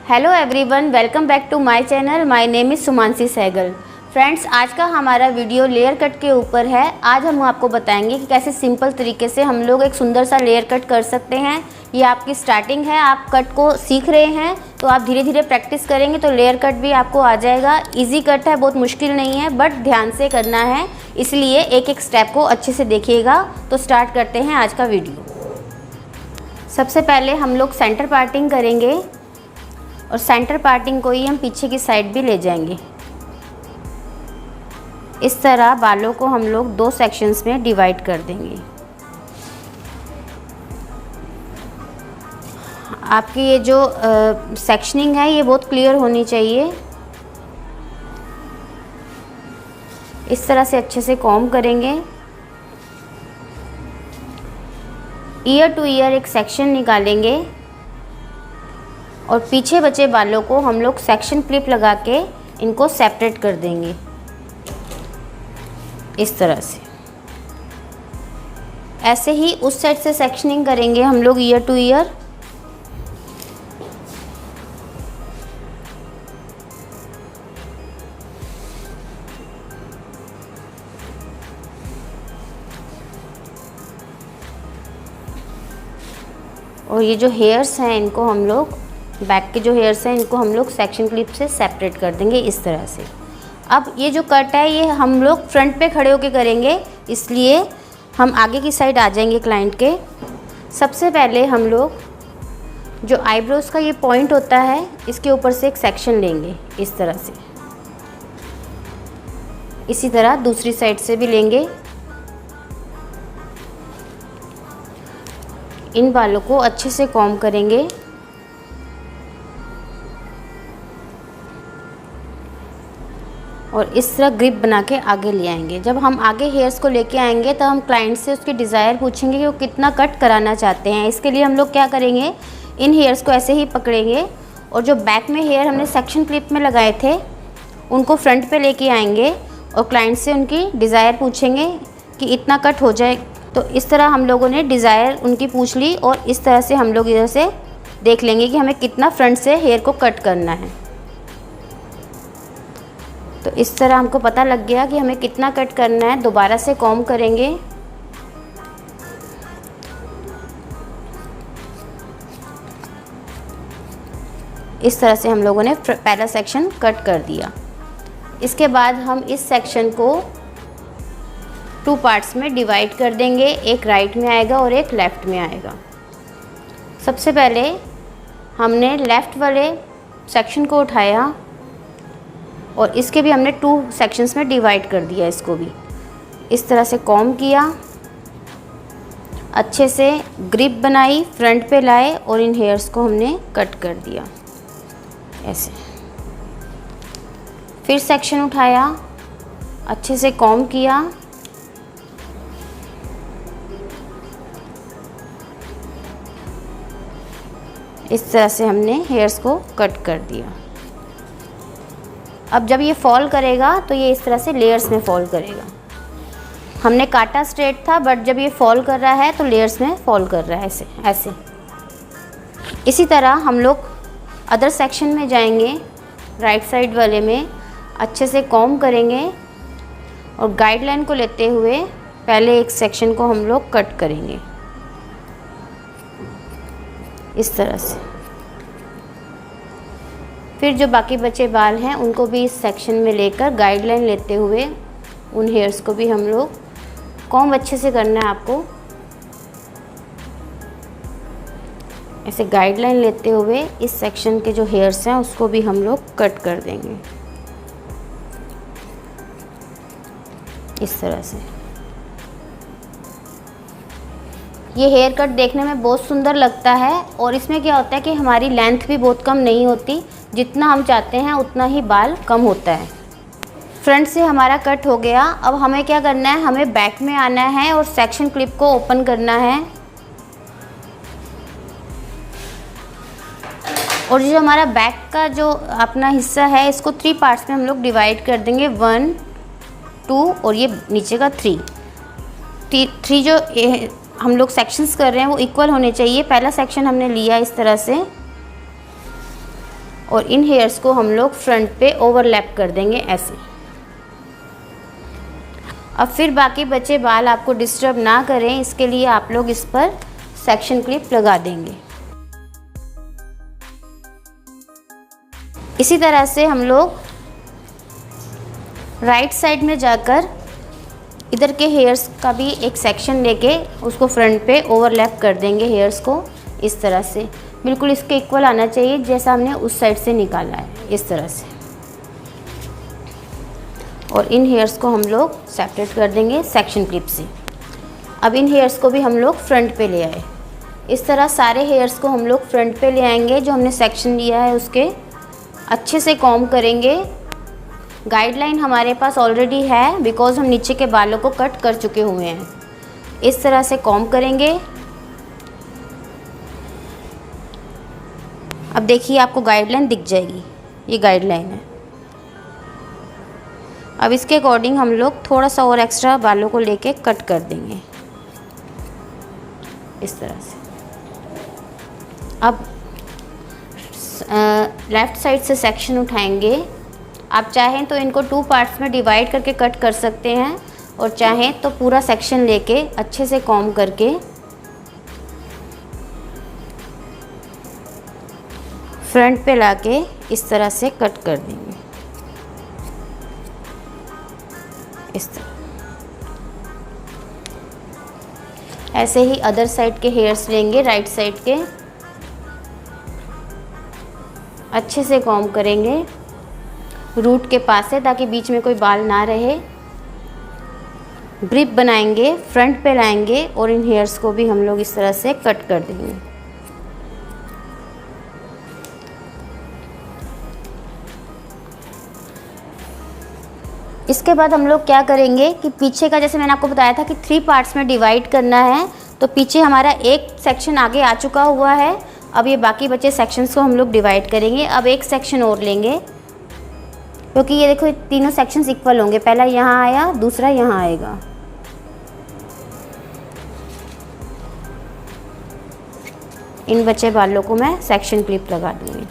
Hello everyone, welcome back to my channel. My name is Sumanasi Sehgal. Friends, आज का हमारा video layer cut के ऊपर है। आज हम आपको बताएंगे कि कैसे सिंपल तरीके से हम लोग एक सुंदर सा लेयर कट कर सकते हैं। ये आपकी स्टार्टिंग है, आप कट को सीख रहे हैं तो आप धीरे धीरे प्रैक्टिस करेंगे तो लेयर कट भी आपको आ जाएगा। इजी कट है, बहुत मुश्किल नहीं है, बट ध्यान से करना है, इसलिए एक एक स्टेप को अच्छे से देखिएगा। तो स्टार्ट करते हैं आज का वीडियो। सबसे पहले हम लोग सेंटर पार्टिंग करेंगे और सेंटर पार्टिंग को ही हम पीछे की साइड भी ले जाएंगे। इस तरह बालों को हम लोग दो सेक्शंस में डिवाइड कर देंगे। आपकी ये जो सेक्शनिंग है ये बहुत क्लियर होनी चाहिए। इस तरह से अच्छे से कॉम्ब करेंगे। ईयर टू ईयर एक सेक्शन निकालेंगे और पीछे बचे बालों को हम लोग सेक्शन क्लिप लगा के इनको सेपरेट कर देंगे इस तरह से। ऐसे ही उस साइड से सेक्शनिंग करेंगे हम लोग ईयर टू ईयर। और ये जो हेयर्स हैं इनको हम लोग, बैक के जो हेयर्स हैं इनको हम लोग सेक्शन क्लिप से सेपरेट कर देंगे इस तरह से। अब ये जो कट है ये हम लोग फ्रंट पे खड़े होके करेंगे, इसलिए हम आगे की साइड आ जाएंगे क्लाइंट के। सबसे पहले हम लोग जो आईब्रोज़ का ये पॉइंट होता है इसके ऊपर से एक सेक्शन लेंगे इस तरह से। इसी तरह दूसरी साइड से भी लेंगे। इन बालों को अच्छे से कॉम्ब करेंगे। और इस तरह ग्रिप बना के आगे ले आएंगे। जब हम आगे हेयर्स को लेके आएंगे तो हम क्लाइंट से उसकी डिज़ायर पूछेंगे कि वो कितना कट कराना चाहते हैं। इसके लिए हम लोग क्या करेंगे, इन हेयर्स को ऐसे ही पकड़ेंगे और जो बैक में हेयर हमने सेक्शन क्लिप में लगाए थे उनको फ्रंट पे लेके आएंगे और क्लाइंट से उनकी डिज़ायर पूछेंगे कि इतना कट हो जाए। तो इस तरह हम लोगों ने डिज़ायर उनकी पूछ ली और इस तरह से हम लोग इधर से देख लेंगे कि हमें कितना फ्रंट से हेयर को कट करना है। तो इस तरह हमको पता लग गया कि हमें कितना कट करना है। दोबारा से कॉम्ब करेंगे। इस तरह से हम लोगों ने पहला सेक्शन कट कर दिया। इसके बाद हम इस सेक्शन को टू पार्ट्स में डिवाइड कर देंगे। एक राइट में आएगा और एक लेफ़्ट में आएगा। सबसे पहले हमने लेफ़्ट वाले सेक्शन को उठाया और इसके भी हमने टू सेक्शंस में डिवाइड कर दिया। इसको भी इस तरह से कॉम्ब किया, अच्छे से ग्रिप बनाई, फ्रंट पे लाए और इन हेयर्स को हमने कट कर दिया ऐसे। फिर सेक्शन उठाया, अच्छे से कॉम्ब किया, इस तरह से हमने हेयर्स को कट कर दिया। अब जब ये फॉल करेगा तो ये इस तरह से लेयर्स में फॉल करेगा। हमने काटा स्ट्रेट था, बट जब ये फॉल कर रहा है तो लेयर्स में फॉल कर रहा है ऐसे ऐसे। इसी तरह हम लोग अदर सेक्शन में जाएंगे, राइट साइड वाले में अच्छे से कॉम्ब करेंगे और गाइडलाइन को लेते हुए पहले एक सेक्शन को हम लोग कट करेंगे इस तरह से। फिर जो बाकी बचे बाल हैं उनको भी इस सेक्शन में लेकर गाइडलाइन लेते हुए उन हेयर्स को भी हम लोग कॉम्ब अच्छे से करना है आपको। ऐसे गाइडलाइन लेते हुए इस सेक्शन के जो हेयर्स हैं उसको भी हम लोग कट कर देंगे इस तरह से। ये हेयर कट देखने में बहुत सुंदर लगता है और इसमें क्या होता है कि हमारी लेंथ भी बहुत कम नहीं होती। जितना हम चाहते हैं उतना ही बाल कम होता है। फ्रंट से हमारा कट हो गया। अब हमें क्या करना है, हमें बैक में आना है और सेक्शन क्लिप को ओपन करना है। और जो हमारा बैक का जो अपना हिस्सा है इसको 3 पार्ट्स में हम लोग डिवाइड कर देंगे, 1, 2 और ये नीचे का 3 जो हम लोग सेक्शंस कर रहे हैं वो इक्वल होने चाहिए। पहला सेक्शन हमने लिया इस तरह से और इन हेयर्स को हम लोग फ्रंट पे ओवरलैप कर देंगे ऐसे। अब फिर बाकी बचे बाल आपको डिस्टर्ब ना करें, इसके लिए आप लोग इस पर सेक्शन क्लिप लगा देंगे। इसी तरह से हम लोग राइट साइड में जाकर इधर के हेयर्स का भी एक सेक्शन लेके उसको फ्रंट पे ओवरलैप कर देंगे हेयर्स को इस तरह से। बिल्कुल इसके इक्वल आना चाहिए जैसा हमने उस साइड से निकाला है, इस तरह से। और इन हेयर्स को हम लोग सेपरेट कर देंगे सेक्शन क्लिप से। अब इन हेयर्स को भी हम लोग फ्रंट पे ले आए। इस तरह सारे हेयर्स को हम लोग फ्रंट पे ले आएंगे। जो हमने सेक्शन लिया है उसके अच्छे से कॉम्ब करेंगे। गाइडलाइन हमारे पास ऑलरेडी है बिकॉज़ हम नीचे के बालों को कट कर चुके हुए हैं। इस तरह से कॉम्ब करेंगे। अब देखिए आपको गाइडलाइन दिख जाएगी, ये गाइडलाइन है। अब इसके अकॉर्डिंग हम लोग थोड़ा सा और एक्स्ट्रा बालों को लेके कट कर देंगे इस तरह से। अब लेफ़्ट साइड से सेक्शन उठाएंगे। आप चाहें तो इनको 2 पार्ट्स में डिवाइड करके कट कर सकते हैं और चाहें तो पूरा सेक्शन लेके अच्छे से कॉम्ब करके फ्रंट पे लाके इस तरह से कट कर देंगे इस तरह। ऐसे ही अदर साइड के हेयर्स लेंगे, राइट साइड के, अच्छे से कॉम्ब करेंगे रूट के पास से ताकि बीच में कोई बाल ना रहे। ग्रिप बनाएंगे, फ्रंट पे लाएंगे और इन हेयर्स को भी हम लोग इस तरह से कट कर देंगे। इसके बाद हम लोग क्या करेंगे कि पीछे का, जैसे मैंने आपको बताया था कि 3 पार्ट्स में डिवाइड करना है, तो पीछे हमारा एक सेक्शन आगे आ चुका हुआ है। अब ये बाकी बचे सेक्शंस को हम लोग डिवाइड करेंगे। अब एक सेक्शन और लेंगे क्योंकि ये देखो तीनों सेक्शंस इक्वल होंगे। पहला यहाँ आया, दूसरा यहाँ आएगा। इन बचे बालों को मैं सेक्शन क्लिप लगा दूँगी।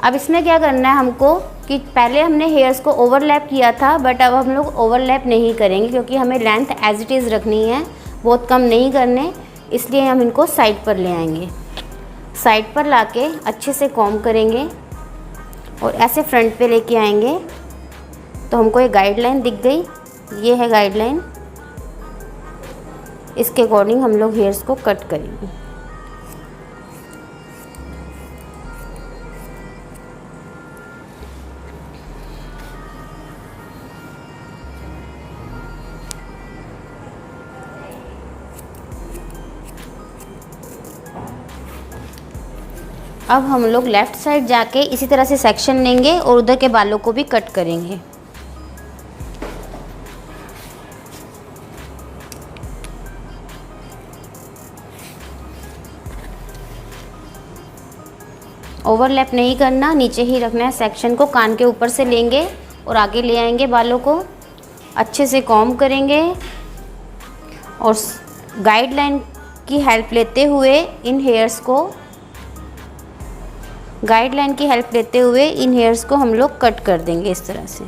अब इसमें क्या करना है हमको कि पहले हमने हेयर्स को ओवरलैप किया था बट अब हम लोग ओवरलैप नहीं करेंगे क्योंकि हमें लेंथ एज इट इज़ रखनी है, बहुत कम नहीं करने। इसलिए हम इनको साइड पर ले आएंगे। साइड पर लाके अच्छे से कॉम्ब करेंगे और ऐसे फ्रंट पे लेके आएंगे। तो हमको एक गाइडलाइन दिख गई, ये है गाइडलाइन। इसके अकॉर्डिंग हम लोग हेयर्स को कट करेंगे। अब हम लोग लेफ़्ट साइड जाके इसी तरह से सेक्शन लेंगे और उधर के बालों को भी कट करेंगे। ओवरलैप नहीं करना, नीचे ही रखना है सेक्शन को। कान के ऊपर से लेंगे और आगे ले आएंगे बालों को, अच्छे से कॉम्ब करेंगे और गाइडलाइन की हेल्प लेते हुए इन हेयर्स को हम लोग कट कर देंगे इस तरह से।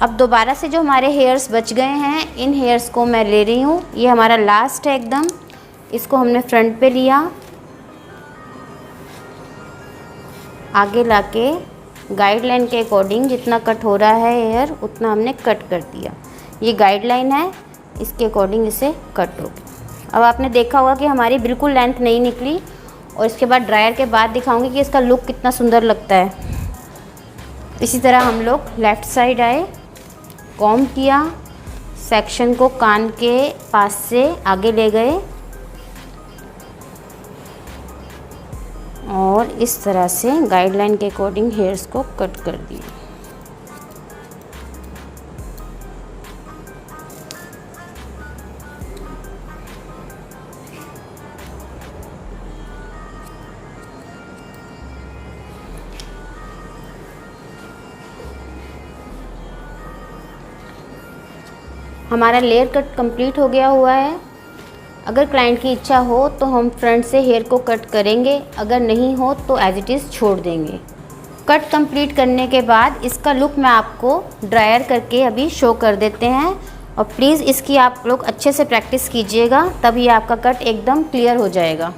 अब दोबारा से जो हमारे हेयर्स बच गए हैं, इन हेयर्स को मैं ले रही हूँ। ये हमारा लास्ट है एकदम। इसको हमने फ्रंट पे लिया, आगे लाके गाइडलाइन के अकॉर्डिंग जितना कट हो रहा है हेयर उतना हमने कट कर दिया। ये गाइडलाइन है, इसके अकॉर्डिंग इसे कट हो गया। अब आपने देखा होगा कि हमारी बिल्कुल लेंथ नहीं निकली और इसके बाद ड्रायर के बाद दिखाऊंगी कि इसका लुक कितना सुंदर लगता है। इसी तरह हम लोग लेफ़्ट साइड आए, कॉम्ब किया, सेक्शन को कान के पास से आगे ले गए और इस तरह से गाइडलाइन के अकॉर्डिंग हेयर्स को कट कर दिया। हमारा लेयर कट कंप्लीट हो गया हुआ है। अगर क्लाइंट की इच्छा हो तो हम फ्रंट से हेयर को कट करेंगे, अगर नहीं हो तो एज इट इज़ छोड़ देंगे। कट कंप्लीट करने के बाद इसका लुक मैं आपको ड्रायर करके अभी शो कर देते हैं, और प्लीज़ इसकी आप लोग अच्छे से प्रैक्टिस कीजिएगा, तभी आपका कट एकदम क्लियर हो जाएगा।